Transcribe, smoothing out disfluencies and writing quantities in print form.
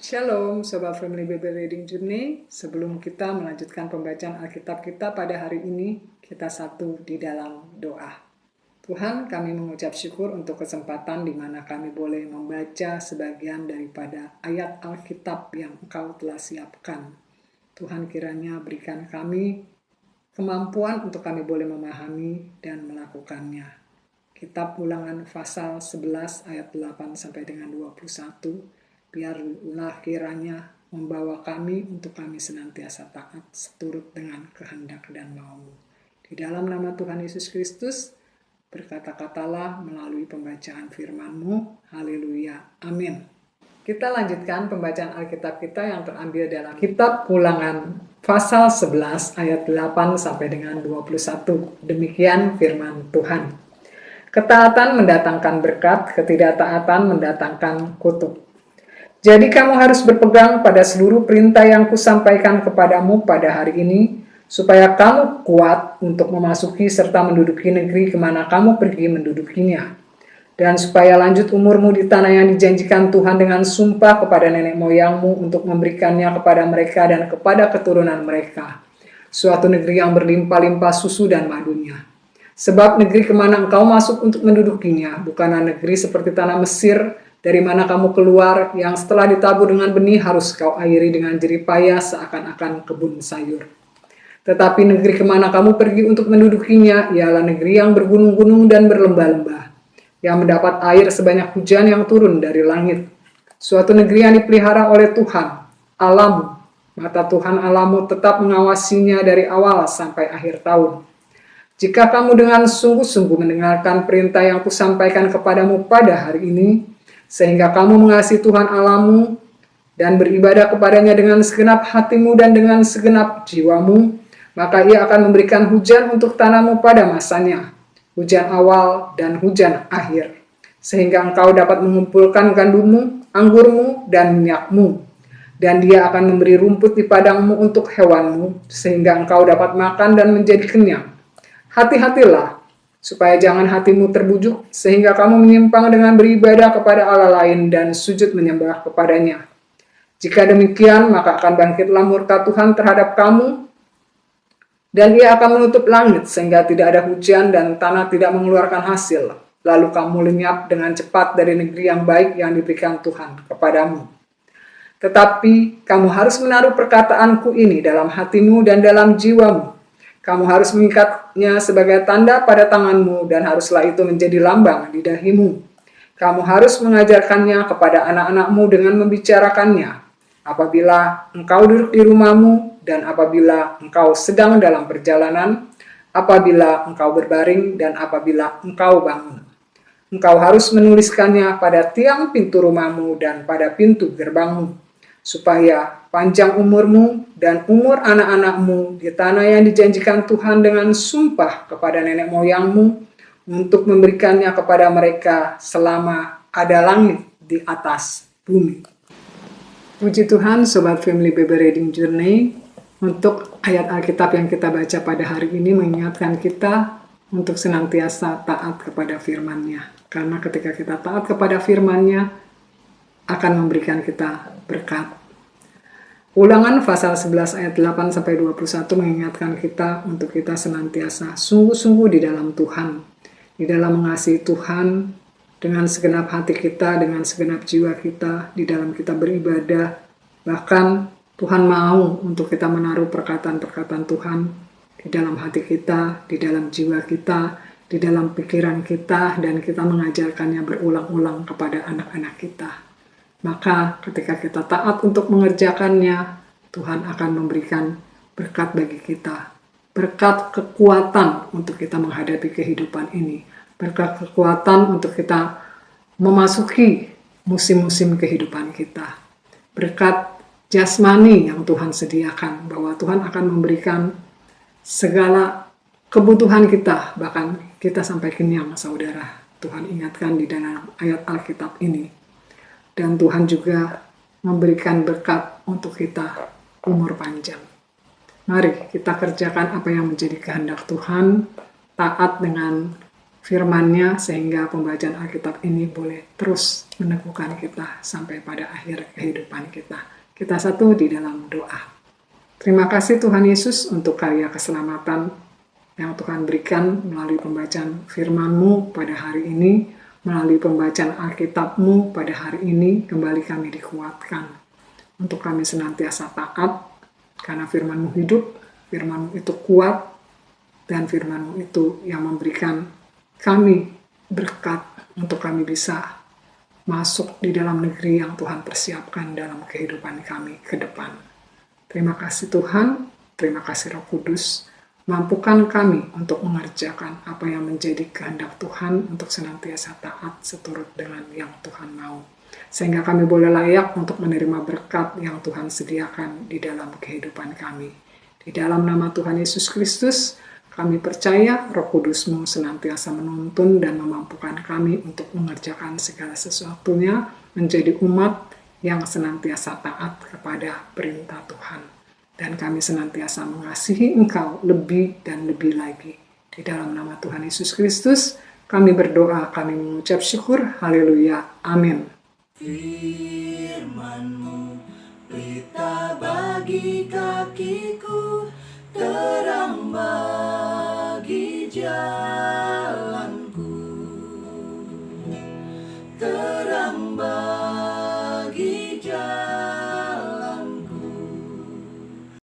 Shalom Sobat Family Bible Reading Journey. Sebelum kita melanjutkan pembacaan Alkitab kita pada hari ini, kita satu di dalam doa. Tuhan, kami mengucap syukur untuk kesempatan di mana kami boleh membaca sebagian daripada ayat Alkitab yang Engkau telah siapkan. Tuhan, kiranya berikan kami kemampuan untuk kami boleh memahami dan melakukannya. Kitab Ulangan pasal 11 ayat 8 sampai dengan 21. Biarlah kiranya membawa kami untuk kami senantiasa taat seturut dengan kehendak dan mau-Mu. Di dalam nama Tuhan Yesus Kristus, berkata-katalah melalui pembacaan firman-Mu. Haleluya. Amin. Kita lanjutkan pembacaan Alkitab kita yang terambil dalam Kitab Ulangan pasal 11 ayat 8 sampai dengan 21. Demikian firman Tuhan. Ketaatan mendatangkan berkat, ketidaktaatan mendatangkan kutuk. Jadi kamu harus berpegang pada seluruh perintah yang kusampaikan kepadamu pada hari ini, supaya kamu kuat untuk memasuki serta menduduki negeri kemana kamu pergi mendudukinya. Dan supaya lanjut umurmu di tanah yang dijanjikan Tuhan dengan sumpah kepada nenek moyangmu untuk memberikannya kepada mereka dan kepada keturunan mereka. Suatu negeri yang berlimpah-limpah susu dan madunya. Sebab negeri kemana engkau masuk untuk mendudukinya, bukanlah negeri seperti tanah Mesir, dari mana kamu keluar, yang setelah ditabur dengan benih harus kau airi dengan jerih payah seakan-akan kebun sayur. Tetapi negeri kemana kamu pergi untuk mendudukinya, ialah negeri yang bergunung-gunung dan berlembah-lembah, yang mendapat air sebanyak hujan yang turun dari langit. Suatu negeri yang dipelihara oleh Tuhan, Allahmu. Mata Tuhan Allahmu tetap mengawasinya dari awal sampai akhir tahun. Jika kamu dengan sungguh-sungguh mendengarkan perintah yang kusampaikan kepadamu pada hari ini, sehingga kamu mengasihi Tuhan Allahmu dan beribadah kepadanya dengan segenap hatimu dan dengan segenap jiwamu, maka Ia akan memberikan hujan untuk tanahmu pada masanya, hujan awal dan hujan akhir, sehingga engkau dapat mengumpulkan gandummu, anggurmu, dan minyakmu. Dan Dia akan memberi rumput di padangmu untuk hewanmu, sehingga engkau dapat makan dan menjadi kenyang. Hati-hatilah, supaya jangan hatimu terbujuk, sehingga kamu menyimpang dengan beribadah kepada Allah lain dan sujud menyembah kepadanya. Jika demikian, maka akan bangkitlah murka Tuhan terhadap kamu, dan Ia akan menutup langit sehingga tidak ada hujan dan tanah tidak mengeluarkan hasil. Lalu kamu lenyap dengan cepat dari negeri yang baik yang diberikan Tuhan kepadamu. Tetapi kamu harus menaruh perkataanku ini dalam hatimu dan dalam jiwamu. Kamu harus mengikatnya sebagai tanda pada tanganmu dan haruslah itu menjadi lambang di dahimu. Kamu harus mengajarkannya kepada anak-anakmu dengan membicarakannya. Apabila engkau duduk di rumahmu dan apabila engkau sedang dalam perjalanan, apabila engkau berbaring dan apabila engkau bangun. Engkau harus menuliskannya pada tiang pintu rumahmu dan pada pintu gerbangmu, supaya panjang umurmu dan umur anak-anakmu di tanah yang dijanjikan Tuhan dengan sumpah kepada nenek moyangmu untuk memberikannya kepada mereka selama ada langit di atas bumi. Puji Tuhan, Sobat Family Bible Reading Journey, untuk ayat Alkitab yang kita baca pada hari ini mengingatkan kita untuk senantiasa taat kepada firman-Nya. Karena ketika kita taat kepada firman-Nya, akan memberikan kita berkat. Ulangan pasal 11 ayat 8 sampai 21 mengingatkan kita untuk kita senantiasa sungguh-sungguh di dalam Tuhan, di dalam mengasihi Tuhan dengan segenap hati kita, dengan segenap jiwa kita, di dalam kita beribadah. Bahkan Tuhan mau untuk kita menaruh perkataan-perkataan Tuhan di dalam hati kita, di dalam jiwa kita, di dalam pikiran kita, dan kita mengajarkannya berulang-ulang kepada anak-anak kita. Maka ketika kita taat untuk mengerjakannya, Tuhan akan memberikan berkat bagi kita. Berkat kekuatan untuk kita menghadapi kehidupan ini. Berkat kekuatan untuk kita memasuki musim-musim kehidupan kita. Berkat jasmani yang Tuhan sediakan, bahwa Tuhan akan memberikan segala kebutuhan kita, bahkan kita sampai kenyang, saudara. Tuhan ingatkan di dalam ayat Alkitab ini. Dan Tuhan juga memberikan berkat untuk kita umur panjang. Mari kita kerjakan apa yang menjadi kehendak Tuhan, taat dengan firman-Nya sehingga pembacaan Alkitab ini boleh terus meneguhkan kita sampai pada akhir kehidupan kita. Kita satu di dalam doa. Terima kasih Tuhan Yesus untuk karya keselamatan yang Tuhan berikan melalui pembacaan firman-Mu pada hari ini, melalui pembacaan Alkitab-Mu pada hari ini. Kembali kami dikuatkan untuk kami senantiasa taat, karena firman-Mu hidup, firman-Mu itu kuat, dan firman-Mu itu yang memberikan kami berkat untuk kami bisa masuk di dalam negeri yang Tuhan persiapkan dalam kehidupan kami ke depan. Terima kasih Tuhan, terima kasih Roh Kudus, mampukan kami untuk mengerjakan apa yang menjadi kehendak Tuhan untuk senantiasa taat seturut dengan yang Tuhan mau. Sehingga kami boleh layak untuk menerima berkat yang Tuhan sediakan di dalam kehidupan kami. Di dalam nama Tuhan Yesus Kristus, kami percaya Roh Kudus-Mu senantiasa menuntun dan memampukan kami untuk mengerjakan segala sesuatunya menjadi umat yang senantiasa taat kepada perintah Tuhan. Dan kami senantiasa mengasihi Engkau lebih dan lebih lagi. Di dalam nama Tuhan Yesus Kristus, kami berdoa, kami mengucap syukur. Haleluya. Amin. Firman-Mu, pelita bagi kakiku, terang bagi